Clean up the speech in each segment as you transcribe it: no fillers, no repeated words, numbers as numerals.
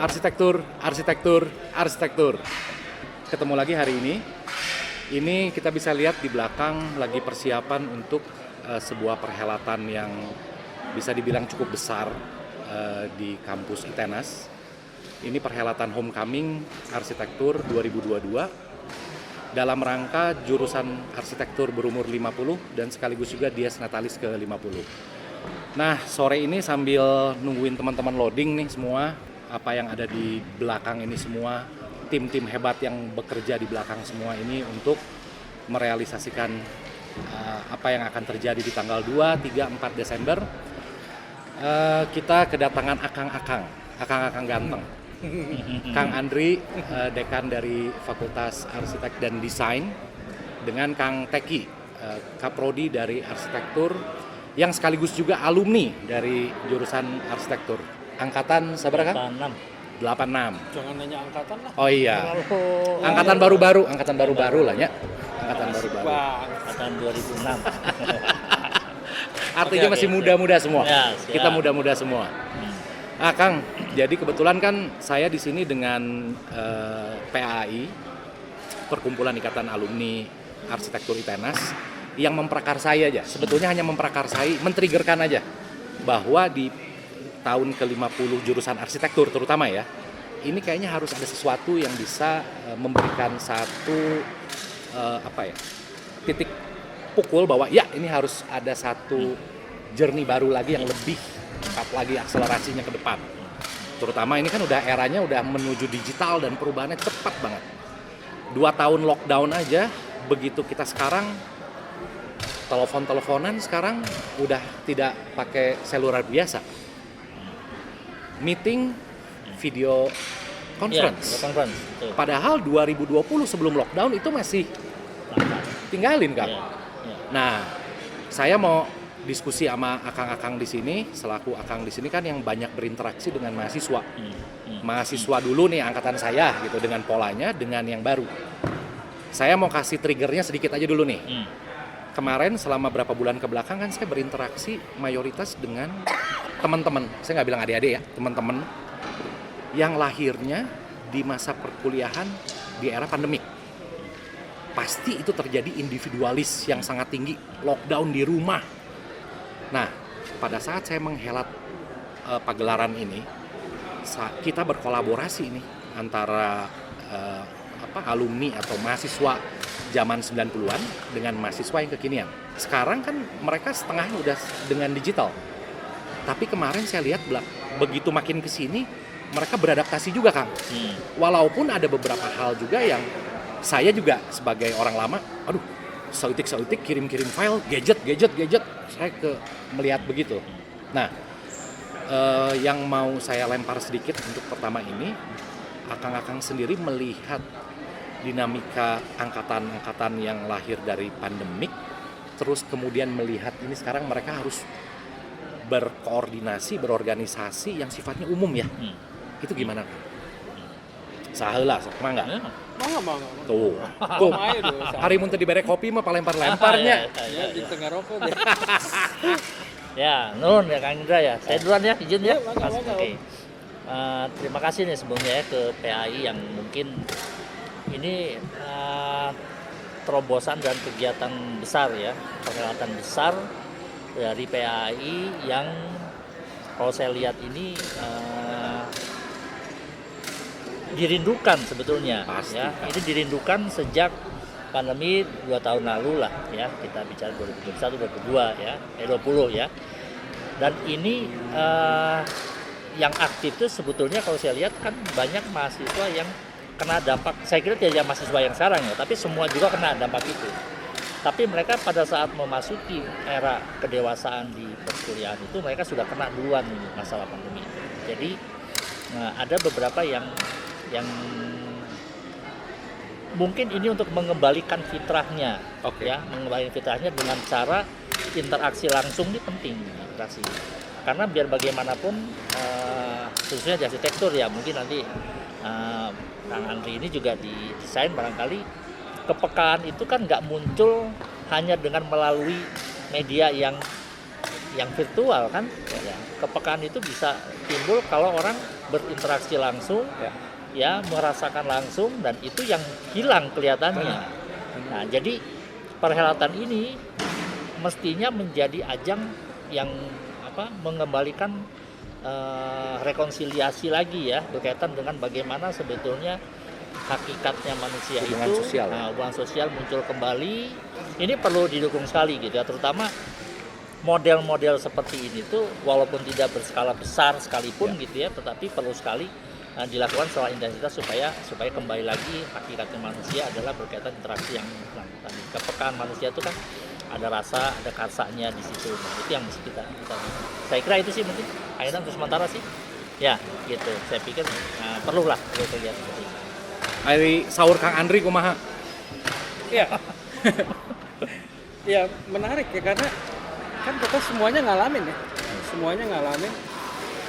arsitektur. Ketemu lagi hari ini. Ini kita bisa lihat di belakang lagi persiapan untuk sebuah perhelatan yang bisa dibilang cukup besar di kampus ITENAS. Ini perhelatan Homecoming Arsitektur 2022 dalam rangka jurusan arsitektur berumur 50 dan sekaligus juga Dies Natalis ke 50. Nah, sore ini sambil nungguin teman-teman loading nih semua, apa yang ada di belakang ini semua, tim-tim hebat yang bekerja di belakang semua ini untuk merealisasikan apa yang akan terjadi di tanggal 2, 3, 4 Desember. Kita kedatangan akang-akang ganteng. Kang Andri, dekan dari Fakultas Arsitek dan Desain, dengan Kang Teki, kaprodi dari arsitektur, yang sekaligus juga alumni dari jurusan arsitektur. Angkatan sabar kan? 86. Jangan nanya angkatan lah. Oh iya. Angkatan baru-baru lah ya. Angkatan baru-baru. Angkatan 2006. Artinya masih muda-muda semua. Ya, kita muda-muda semua. Kang, jadi kebetulan kan saya di sini dengan PAI, Perkumpulan Ikatan Alumni Arsitektur ITENAS, yang memprakarsai aja. Sebetulnya hanya memprakarsai, men-triggerkan aja bahwa di tahun ke-50 jurusan arsitektur terutama ya, ini kayaknya harus ada sesuatu yang bisa memberikan satu titik pukul bahwa ya ini harus ada satu journey baru lagi yang lebih cepat lagi akselerasinya ke depan. Terutama ini kan udah eranya udah menuju digital dan perubahannya cepat banget. 2 tahun lockdown aja, begitu kita sekarang telepon-teleponan sekarang udah tidak pakai seluler biasa. Meeting, video conference. Ya, conference. Padahal 2020 sebelum lockdown itu masih tinggalin kan. Nah, saya mau diskusi sama akang-akang di sini, selaku akang di sini kan yang banyak berinteraksi dengan mahasiswa. Mahasiswa dulu nih angkatan saya gitu, dengan polanya, dengan yang baru. Saya mau kasih triggernya sedikit aja dulu nih. Kemarin selama berapa bulan ke belakang kan saya berinteraksi mayoritas dengan teman-teman, saya nggak bilang adik-adik ya, teman-teman yang lahirnya di masa perkuliahan di era pandemik. Pasti itu terjadi individualis yang sangat tinggi, lockdown di rumah. Nah, pada saat saya menghelat pagelaran ini, kita berkolaborasi nih antara alumni atau mahasiswa zaman 90-an dengan mahasiswa yang kekinian. Sekarang kan mereka setengahnya udah dengan digital. Tapi kemarin saya lihat begitu makin kesini mereka beradaptasi juga, Kang. Walaupun ada beberapa hal juga yang saya juga sebagai orang lama, sautik kirim file, gadget, saya melihat begitu. Nah, yang mau saya lempar sedikit untuk pertama ini, akang-akang sendiri melihat dinamika angkatan-angkatan yang lahir dari pandemik, terus kemudian melihat ini sekarang mereka harus berkoordinasi, berorganisasi yang sifatnya umum ya. Itu gimana? Saheula, sok mangga. Mangga. Tuh. Hari mun teu dibere kopi mah palempar-lemparnya. Ya, di tengah rokok deh. Ya, nuhun ya Kang Indra ya. Saya duluan ya, izin ya. Mangga. Oke. Terima kasih nih sebelumnya ya ke PAI yang mungkin ini terobosan dan kegiatan besar ya, perhelatan besar dari PAI yang kalau saya lihat ini dirindukan sebetulnya. Pasti, ya. Pak. Ini dirindukan sejak pandemi 2 tahun lalu lah ya, kita bicara 2021 2022 ya, 20 ya. Dan ini yang aktif itu sebetulnya kalau saya lihat kan banyak mahasiswa yang kena dampak. Saya kira tidak hanya mahasiswa yang sekarang ya, tapi semua juga kena dampak itu. Tapi mereka pada saat memasuki era kedewasaan di perkuliahan itu mereka sudah kena duluan masalah pandemi. Jadi ada beberapa yang mungkin ini untuk mengembalikan fitrahnya, ya, mengembalikan fitrahnya dengan cara interaksi langsung ini penting, interaksi. Karena biar bagaimanapun, khususnya di arsitektur ya, mungkin nanti Kang Andri ini juga di desain barangkali kepekaan itu kan nggak muncul hanya dengan melalui media yang yang virtual kan, ya, kepekaan itu bisa timbul kalau orang berinteraksi langsung, ya merasakan langsung, dan itu yang hilang kelihatannya. Nah, jadi perhelatan ini mestinya menjadi ajang yang mengembalikan rekonsiliasi lagi ya, berkaitan dengan bagaimana sebetulnya hakikatnya manusia hubungan itu, sosial. hubungan sosial muncul kembali. Ini perlu didukung sekali gitu ya, terutama model-model seperti ini tuh walaupun tidak berskala besar sekalipun gitu ya, tetapi perlu sekali dilakukan secara intensitas supaya kembali lagi hakikatnya manusia adalah berkaitan interaksi yang tadi. Kepekaan manusia itu kan ada rasa, ada karsanya di situ. Nah, itu yang mesti kita saya kira itu sih mungkin akhirnya untuk sementara sih. Ya, gitu. Saya pikir perlulah kegiatan seperti ini. Ari sahur Kang Andri kumaha? Iya. Ya menarik ya, karena kan kita semuanya ngalamin ya. Semuanya ngalamin.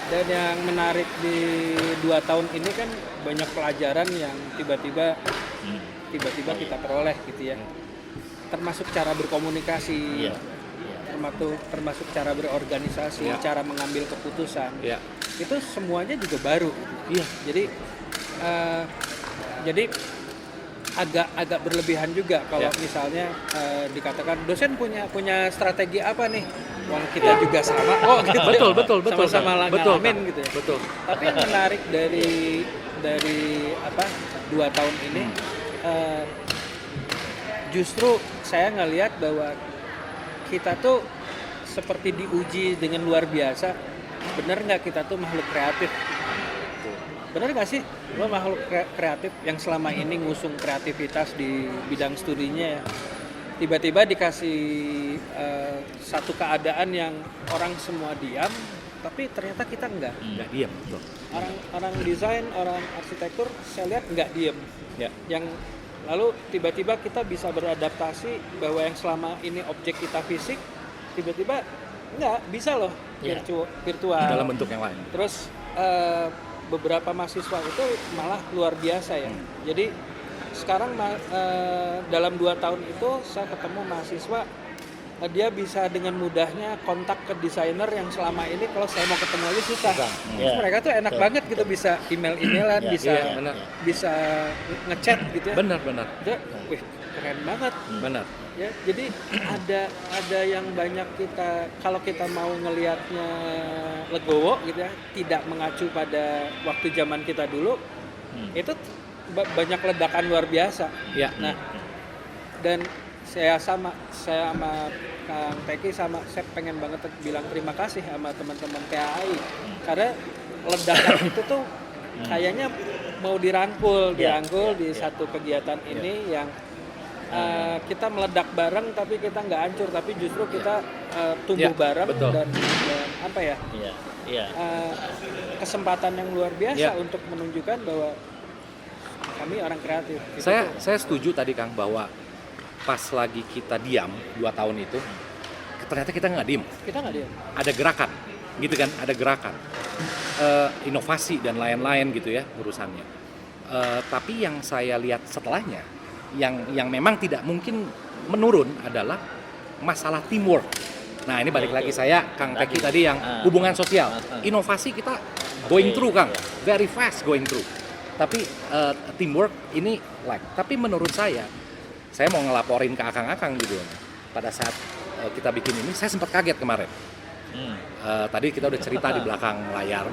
Dan yang menarik di 2 tahun ini kan banyak pelajaran yang tiba-tiba kita peroleh gitu ya. Termasuk cara berkomunikasi, termasuk cara berorganisasi, cara mengambil keputusan. Itu semuanya juga baru. Jadi agak berlebihan juga kalau misalnya dikatakan dosen punya strategi apa nih? Wong kita juga sama kok gitu. Betul. Sama-sama ngalamin gitu ya. Betul. Tapi yang menarik dari 2 tahun ini justru saya ngelihat bahwa kita tuh seperti diuji dengan luar biasa. Bener nggak kita tuh makhluk kreatif? Bener nggak sih lo makhluk kreatif yang selama ini ngusung kreativitas di bidang studinya ya? Tiba-tiba dikasih satu keadaan yang orang semua diam, tapi ternyata kita enggak. Nggak diam, betul. Orang desain, orang arsitektur saya lihat nggak diem. Yang lalu tiba-tiba kita bisa beradaptasi bahwa yang selama ini objek kita fisik, tiba-tiba nggak bisa loh virtual dalam bentuk yang lain. Terus beberapa mahasiswa itu malah luar biasa ya. Jadi sekarang dalam 2 tahun itu saya ketemu mahasiswa, dia bisa dengan mudahnya kontak ke desainer yang selama ini kalau saya mau ketemu aja susah. Terus mereka tuh enak banget gitu, bisa email-emailan, bisa ngechat gitu ya. Benar. Wih, keren banget. Benar. Ya, jadi ada yang banyak kita kalau kita mau ngelihatnya legowo gitu ya, tidak mengacu pada waktu zaman kita dulu, itu banyak ledakan luar biasa. Nah, dan saya sama Kang Teki saya pengen banget bilang terima kasih sama teman-teman PAI karena ledakan itu tuh kayaknya mau dirangkul di satu kegiatan ini yang kita meledak bareng tapi kita nggak hancur, tapi justru kita tumbuh bareng dan apa ya? Kesempatan yang luar biasa untuk menunjukkan bahwa kami orang kreatif. Saya setuju tadi Kang bahwa pas lagi kita diam 2 tahun itu, ternyata kita nggak diem. Kita nggak diem. Ada gerakan, gitu kan? Ada gerakan, inovasi dan lain-lain gitu ya urusannya. Tapi yang saya lihat setelahnya, yang memang tidak mungkin menurun adalah masalah teamwork. Nah ini balik lagi saya Kang Teki tadi yang hubungan sosial. Inovasi kita going through Kang, very fast going through. Tapi teamwork ini tapi menurut saya mau ngelaporin ke akang-akang gitu. Pada saat kita bikin ini, saya sempat kaget kemarin. Tadi kita udah cerita di belakang layar.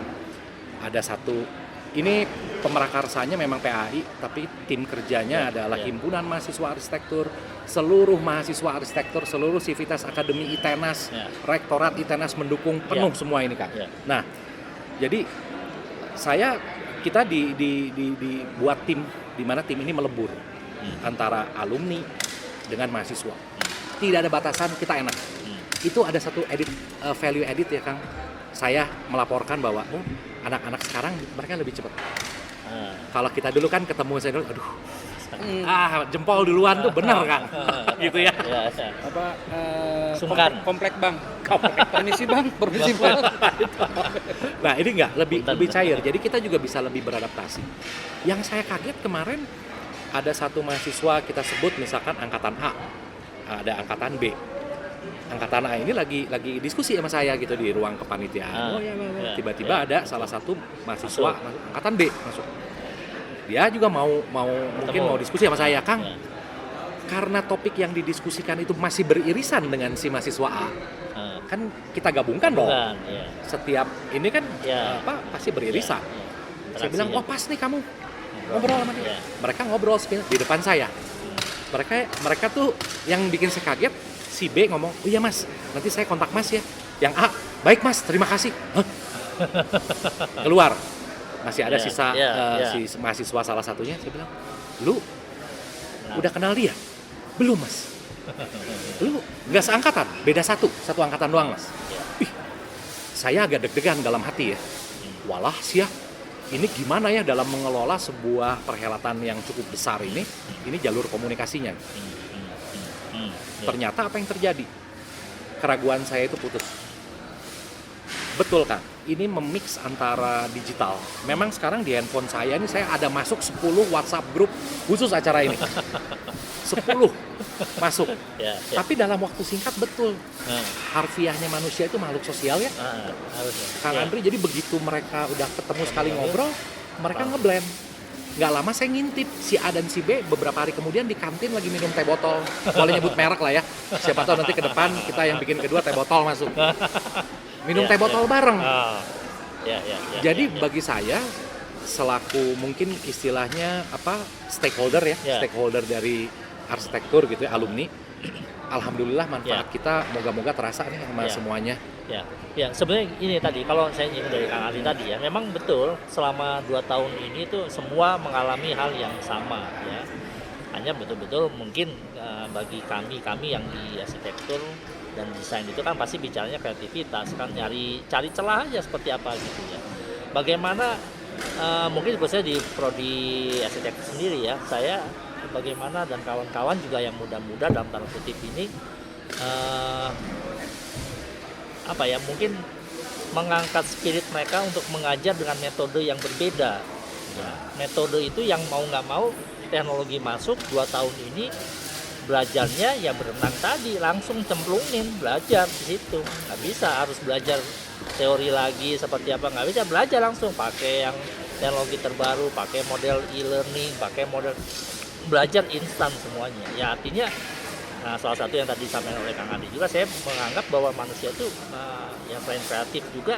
Ada satu, ini pemerakarsanya memang PAI, tapi tim kerjanya adalah Himpunan Mahasiswa Arsitektur, seluruh mahasiswa arsitektur, seluruh Sivitas Akademi ITENAS, Rektorat ITENAS mendukung penuh semua ini Kang. Nah, jadi kita dibuat tim, di mana tim ini melebur antara alumni dengan mahasiswa. Tidak ada batasan, kita enak. Itu ada satu value edit ya Kang. Saya melaporkan bahwa anak-anak sekarang mereka lebih cepat. Kalau kita dulu kan ketemu saya dulu, jempol duluan tuh bener Kang. Gitu ya. Sungkan. Komplek Bang. Permisi Bang. Nah, ini enggak lebih cair. Jadi kita juga bisa lebih beradaptasi. Yang saya kaget kemarin ada satu mahasiswa kita sebut misalkan angkatan A, ada angkatan B. angkatan A ini lagi diskusi sama saya gitu di ruang kepanitiaan. Tiba-tiba ada salah satu mahasiswa angkatan B masuk. Dia juga mungkin mau diskusi sama saya, Kang. Karena topik yang didiskusikan itu masih beririsan dengan si mahasiswa A. Kan kita gabungkan dong. Setiap ini kan pasti beririsan. Saya bilang, "Oh, pas nih kamu ngobrol sama dia." Mereka ngobrol di depan saya. Mereka tuh yang bikin saya kaget, si B ngomong, "Oh iya Mas, nanti saya kontak Mas ya." Yang A, "Baik Mas, terima kasih." Hah? Keluar. Masih ada sisa si mahasiswa salah satunya. Saya bilang, "Lu udah kenal dia?" "Belum Mas." "Lu nggak seangkatan? Beda satu angkatan doang Mas." Ih, saya agak deg-degan dalam hati ya. Walah sia, ini gimana ya dalam mengelola sebuah perhelatan yang cukup besar ini jalur komunikasinya. Ternyata apa yang terjadi? Keraguan saya itu putus. Betul Kang, ini memix antara digital. Memang sekarang di handphone saya ini saya ada masuk 10 WhatsApp grup khusus acara ini. 10 masuk. Tapi dalam waktu singkat betul. Harfiahnya manusia itu makhluk sosial ya. Kang Andri, jadi begitu mereka udah ketemu sekali ngobrol, mereka ngeblend. Nggak lama saya ngintip si A dan si B beberapa hari kemudian di kantin lagi minum teh botol. Boleh nyebut merek lah ya. Siapa tahu nanti ke depan kita yang bikin kedua teh botol masuk. Minum teh botol bareng. Jadi bagi saya selaku mungkin istilahnya stakeholder dari arsitektur gitu ya, alumni. Alhamdulillah manfaat kita moga-moga terasa nih sama semuanya. Sebenarnya ini tadi kalau saya nyinggung dari Kang Ali tadi ya, memang betul selama 2 tahun ini tuh semua mengalami hal yang sama ya. Hanya betul-betul mungkin bagi kami yang di arsitektur dan desain itu kan pasti bicaranya kreativitas kan, cari celah aja seperti apa gitu ya. Bagaimana mungkin saya di prodi arsitektur sendiri ya, saya bagaimana dan kawan-kawan juga yang muda-muda dalam tanda kutip ini mungkin mengangkat spirit mereka untuk mengajar dengan metode yang berbeda ya. Metode itu yang mau nggak mau teknologi masuk 2 tahun ini belajarnya ya berenang tadi, langsung cemplungin belajar di situ. Nggak bisa harus belajar teori lagi seperti apa, nggak bisa, belajar langsung pakai yang teknologi terbaru, pakai model e-learning, pakai model belajar instan semuanya ya. Artinya salah satu yang tadi disampaikan oleh Kang Andi juga, saya menganggap bahwa manusia itu yang selain kreatif juga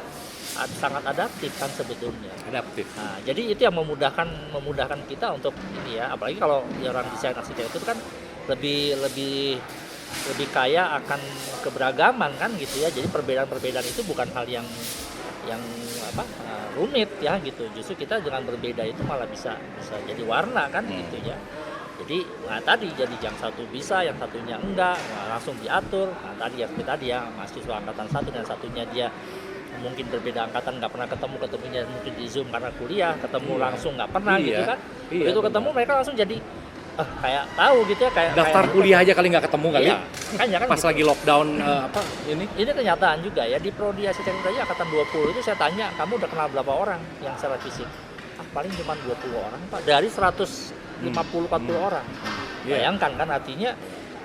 sangat adaptif kan sebetulnya. Adaptif. Jadi itu yang memudahkan kita untuk ini ya, apalagi kalau orang desain arsitektur itu kan lebih kaya akan keberagaman kan gitu ya. Jadi perbedaan-perbedaan itu bukan hal yang rumit ya gitu. Justru kita dengan berbeda itu malah bisa jadi warna kan gitu ya. Jadi tadi jadi yang satu bisa, yang satunya enggak, langsung diatur. Tadi ya mahasiswa angkatan 1 dan satunya dia mungkin berbeda angkatan, nggak pernah ketemunya mungkin di Zoom karena kuliah, ketemu langsung nggak pernah gitu kan. Begitu ketemu mereka langsung jadi kayak tahu gitu ya, kayak daftar kuliah aja kali nggak ketemu kali. Makanya kan pas gitu. Lagi lockdown ini kenyataan juga ya. Di prodi arsitektur aja angkatan 20 itu saya tanya, kamu udah kenal berapa orang yang secara fisik? Paling cuma 20 orang Pak dari 150-40 orang. Bayangkan kan, artinya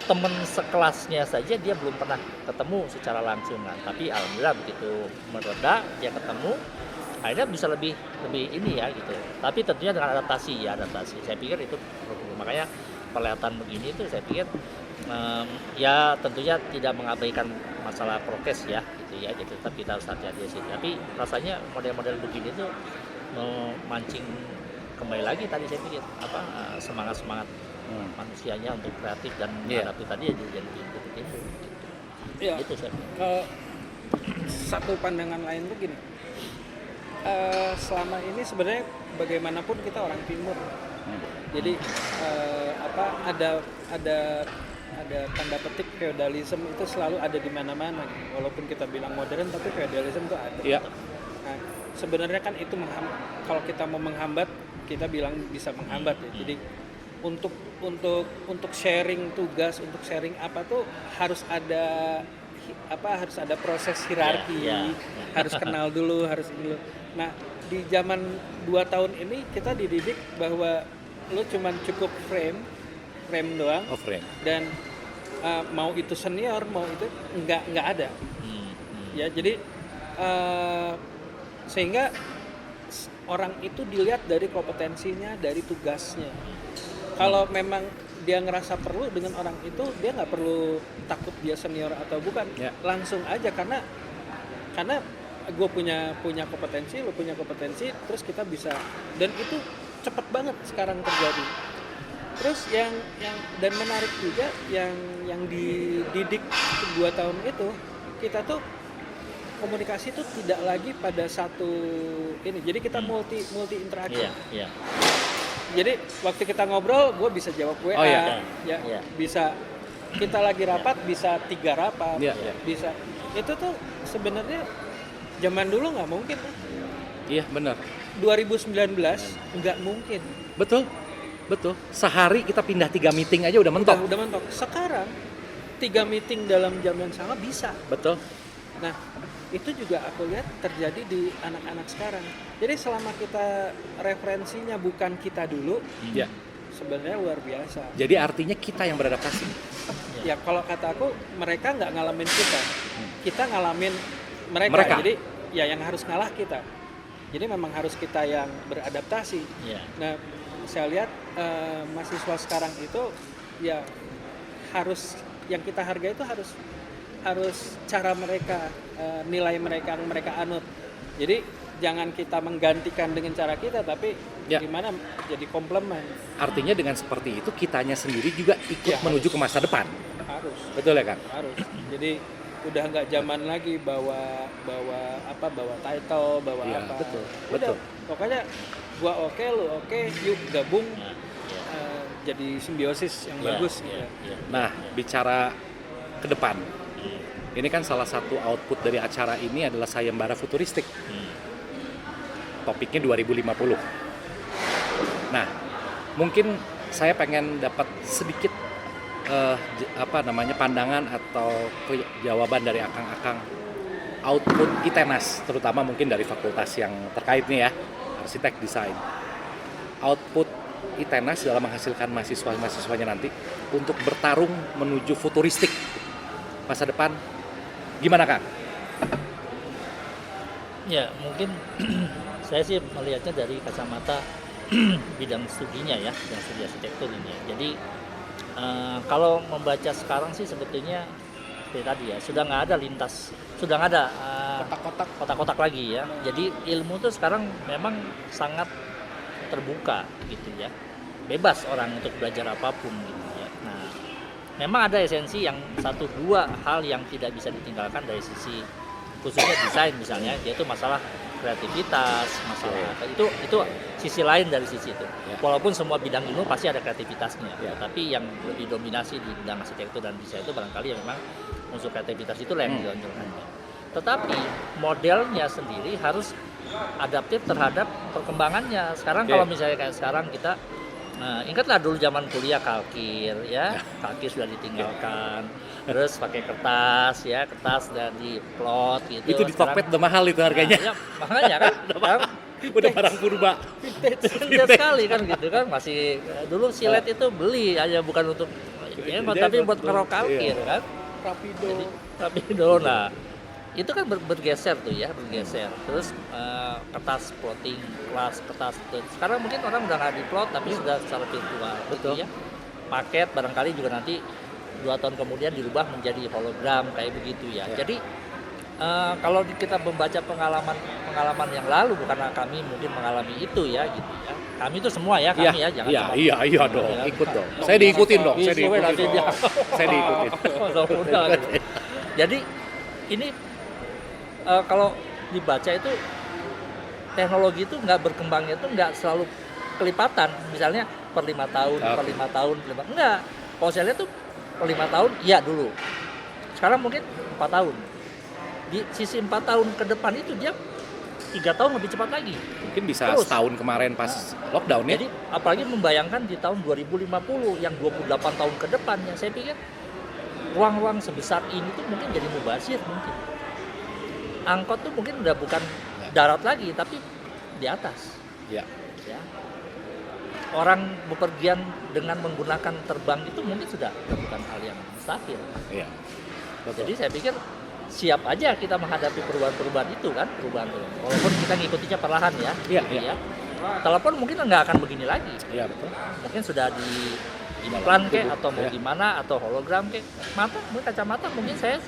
teman sekelasnya saja dia belum pernah ketemu secara langsung kan. Tapi alhamdulillah begitu mereda dia ketemu, akhirnya bisa lebih ini ya gitu. Tapi tentunya dengan adaptasi. Saya pikir itu makanya perlihatan begini itu saya pikir ya tentunya tidak mengabaikan masalah prokes ya gitu. Tapi kita harus hati-hati di situ. Tapi rasanya model-model begini tuh memancing kembali lagi tadi saya pikir semangat manusianya untuk kreatif dan adaptif tadi jadi timbul. Itu saya pikir. Satu pandangan lain tuh gini. Selama ini sebenarnya bagaimanapun kita orang timur. Jadi ada tanda petik feodalisme itu selalu ada di mana-mana. Walaupun kita bilang modern tapi feodalisme itu ada. Iya. Nah, sebenarnya kan itu kalau kita mau menghambat, kita bilang bisa menghambat ya. Jadi untuk sharing tugas, untuk sharing apa tuh harus ada proses hierarki, harus kenal dulu, harus ini dulu. Nah, di zaman 2 tahun ini kita dididik bahwa lu cuman cukup frame doang. Frame. Dan mau itu senior mau itu nggak ada. Ya jadi sehingga orang itu dilihat dari kompetensinya, dari tugasnya. Kalau memang dia ngerasa perlu dengan orang itu, dia nggak perlu takut dia senior atau bukan, langsung aja karena gue punya kompetensi, lo punya kompetensi, terus kita bisa, dan itu cepet banget sekarang terjadi. Terus yang dan menarik juga yang dididik 2 tahun itu, kita tuh komunikasi tuh tidak lagi pada satu ini, jadi kita multi interaksi. Jadi waktu kita ngobrol, gue bisa jawab WA, bisa kita lagi rapat, bisa 3 rapat, bisa. Itu tuh sebenarnya zaman dulu nggak mungkin. Iya benar. 2019 nggak mungkin. Betul. Sehari kita pindah 3 meeting aja udah mentok. Udah mentok. Sekarang 3 meeting dalam jam yang sama bisa. Betul. Nah, itu juga aku lihat terjadi di anak-anak sekarang. Jadi selama kita referensinya bukan kita dulu, sebenarnya luar biasa. Jadi artinya kita yang beradaptasi. Ya kalau kata aku, mereka nggak ngalamin kita ngalamin mereka. Jadi ya yang harus ngalah kita. Jadi memang harus kita yang beradaptasi. Nah, saya lihat mahasiswa sekarang itu ya harus, yang kita hargai itu harus cara mereka, nilai mereka yang mereka anut. Jadi jangan kita menggantikan dengan cara kita, tapi gimana jadi komplement. Artinya dengan seperti itu kitanya sendiri juga ikut menuju ke masa depan. Harus. Betul ya Kang? Harus. Jadi udah nggak zaman lagi bawa title, bawa apa. Betul. Pokoknya gua oke, lu oke, yuk gabung. Jadi simbiosis yang bagus. Nah, bicara ke depan. Ini kan salah satu output dari acara ini adalah sayembara futuristik. Topiknya 2050. Nah, mungkin saya pengen dapat sedikit pandangan atau jawaban dari akang-akang output ITENAS, terutama mungkin dari fakultas yang terkait nih ya, arsitek desain. Output ITENAS dalam menghasilkan mahasiswa-mahasiswanya nanti untuk bertarung menuju futuristik masa depan. Gimana Kang? Ya mungkin saya sih melihatnya dari kacamata bidang studinya ya, bidang studi arsitektur ini ya. Jadi kalau membaca sekarang sih sebetulnya seperti tadi ya, sudah nggak ada sudah nggak ada kotak-kotak lagi ya. Jadi ilmu tuh sekarang memang sangat terbuka gitu ya, bebas orang untuk belajar apapun gitu ya. Nah, memang ada esensi yang 1-2 hal yang tidak bisa ditinggalkan dari sisi khususnya desain misalnya, yaitu masalah kreativitas, masalah itu sisi lain dari sisi itu. Walaupun semua bidang ilmu pasti ada kreativitasnya, tapi yang lebih dominasi di bidang arsitektur dan desain itu barangkali memang unsur kreativitas itulah yang ditonjolkannya. Tetapi modelnya sendiri harus adaptif terhadap perkembangannya. Sekarang kalau misalnya kayak sekarang kita ingatlah dulu zaman kuliah kalkir ya, kalkir sudah ditinggalkan, terus pakai kertas sudah diplot gitu. Itu di Tokped udah mahal itu harganya. Ya, makanya kan udah barang purba. Vintage sekali kan gitu kan, masih dulu silet itu beli aja bukan untuk tapi buat kerok kalkir kan. Rapido. Nah, itu kan bergeser tuh ya, terus kertas plotting kelas, kertas tuh. Sekarang mungkin orang udah nggak diplot tapi sudah secara virtual. Betul ya, paket barangkali juga nanti 2 tahun kemudian dirubah menjadi hologram kayak begitu ya. Jadi kalau kita membaca pengalaman yang lalu, bukan kami mungkin mengalami itu ya gitu ya, kami itu semua ya kami ya jangan iya dong ya. Ikut dong, saya diikutin dong. Jadi ini kalau dibaca itu teknologi itu nggak berkembangnya itu nggak selalu kelipatan, misalnya per 5 tahun, enggak. Kalau saya lihat tuh per 5 tahun iya dulu, sekarang mungkin 4 tahun. Di sisi 4 tahun ke depan itu dia 3 tahun lebih cepat lagi. Mungkin bisa terus. Setahun kemarin pas lockdown ya. Jadi apalagi membayangkan di tahun 2050 yang 28 tahun ke depannya, saya pikir ruang-ruang sebesar ini tuh mungkin jadi mubazir mungkin. Angkot tuh mungkin udah bukan darat lagi tapi di atas. Ya. orang bepergian dengan menggunakan terbang itu mungkin sudah bukan hal yang mustahil. Iya. Jadi saya pikir siap aja kita menghadapi perubahan-perubahan itu kan, perubahan itu. Walaupun kita ngikutinya perlahan ya. Iya, gitu iya. ya. Telepon mungkin nggak akan begini lagi. Iya, betul. Mungkin sudah di implan kek atau mau Ya. gimana atau hologram kek. Kacamata mungkin saya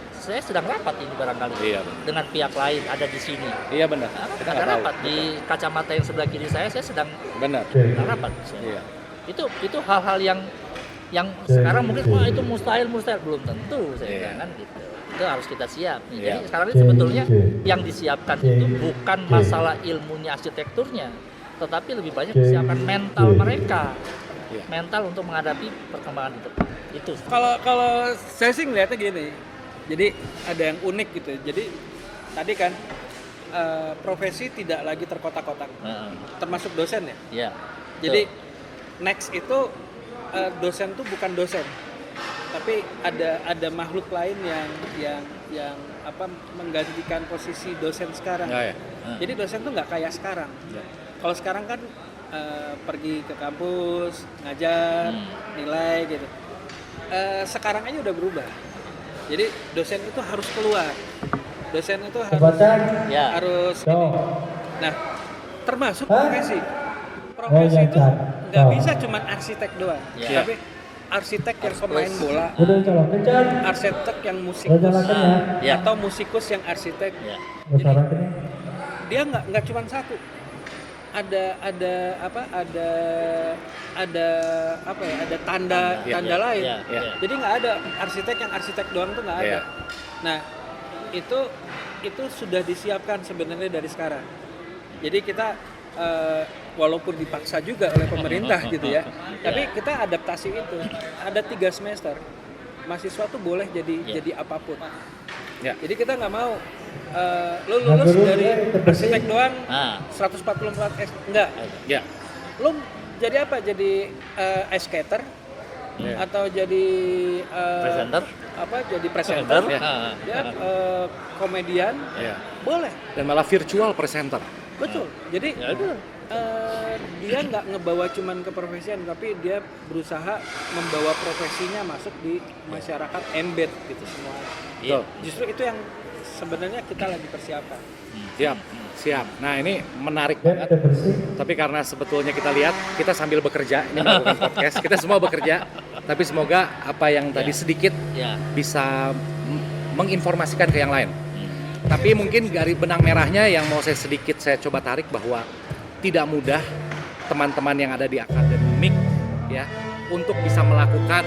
sedang rapat ini barangkali. Iya, benar. Dengan pihak lain ada di sini. Iya, benar. Nah, Kita ada nggak tahu. rapat di kacamata yang sebelah kiri saya sedang Benar. rapat. Iya. Itu hal-hal yang sekarang mungkin wah itu mustahil belum tentu saya Iya. bilang kan gitu. Itu harus kita siap. Nih. Iya. Jadi sekarang ini sebetulnya yang disiapkan itu bukan masalah ilmunya arsitekturnya, tetapi lebih banyak kesiapan mental mereka. Iya. Mental untuk menghadapi perkembangan di depan. Itu. Kalau saya sih ngeliatnya gini, jadi ada yang unik gitu. Jadi tadi kan profesi tidak lagi terkotak-kotak, Heeh. termasuk dosen ya. Iya. Jadi next itu dosen tuh bukan dosen, tapi ada makhluk lain yang apa menggantikan posisi dosen sekarang. Ya, ya. Jadi dosen tuh nggak kayak sekarang. Ya. Kalau sekarang kan pergi ke kampus, ngajar, nilai gitu. Sekarang aja udah berubah. Jadi dosen itu harus keluar. Dosen itu Ya. harus ini. Nah, termasuk profesi. Profesi itu nggak bisa cuma arsitek doang, Ya. tapi arsitek yang pemain bola, arsitek yang musikus, Ya. atau musikus yang arsitek. Ya. Dia nggak cuma satu. Ada tanda Ya, lain. ya, ya. Jadi nggak ada arsitek yang arsitek doang tuh nggak ada. Ya. Nah itu sudah disiapkan sebenarnya dari sekarang. Jadi kita walaupun dipaksa juga oleh pemerintah gitu ya, tapi kita adaptasi itu. Ada 3 semester mahasiswa tuh boleh jadi apapun. Ya. Jadi kita nggak mau lu lulus dari arsitek doang Ah. 144 S, enggak. Ya. Lu jadi apa? Jadi ice skater Ya. atau jadi Presenter. jadi presenter, Ya. ya, komedian, Ya. boleh. Dan malah virtual presenter. Betul. Jadi Ya udah. dia nggak ngebawa cuman keprofesian, tapi dia berusaha membawa profesinya masuk di masyarakat, embed gitu semua. Iya. Justru itu yang sebenarnya kita lagi persiapan. Siap. Nah, ini menarik banget. Tapi karena sebetulnya kita lihat, kita sambil bekerja, ini melakukan podcast, kita semua bekerja. Tapi semoga apa yang tadi sedikit Ya. bisa menginformasikan ke yang lain. Tapi mungkin dari benang merahnya yang mau saya coba tarik bahwa tidak mudah teman-teman yang ada di akademik ya untuk bisa melakukan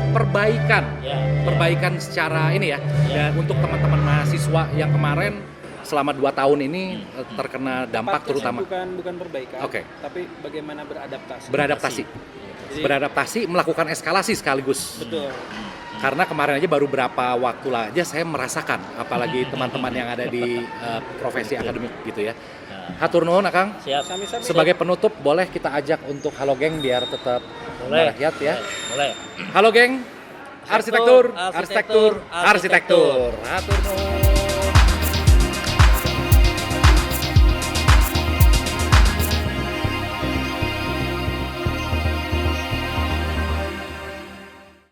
perbaikan Ya. perbaikan secara ini ya. Ya. Dan untuk teman-teman mahasiswa yang kemarin selama 2 tahun ini terkena dampak Tepatnya terutama sih bukan perbaikan, Oke. tapi bagaimana beradaptasi. beradaptasi melakukan eskalasi sekaligus. Betul. Karena kemarin aja baru berapa waktu lah aja saya merasakan, apalagi teman-teman yang ada di profesi akademik gitu ya. Hatur nuhun Akang. Siap. Sami-sami. Sebagai penutup boleh kita ajak untuk Halo Geng biar tetap Boleh. merakyat ya. Boleh. Halo Geng. Arsitektur. Arsitektur. Hatur nuhun.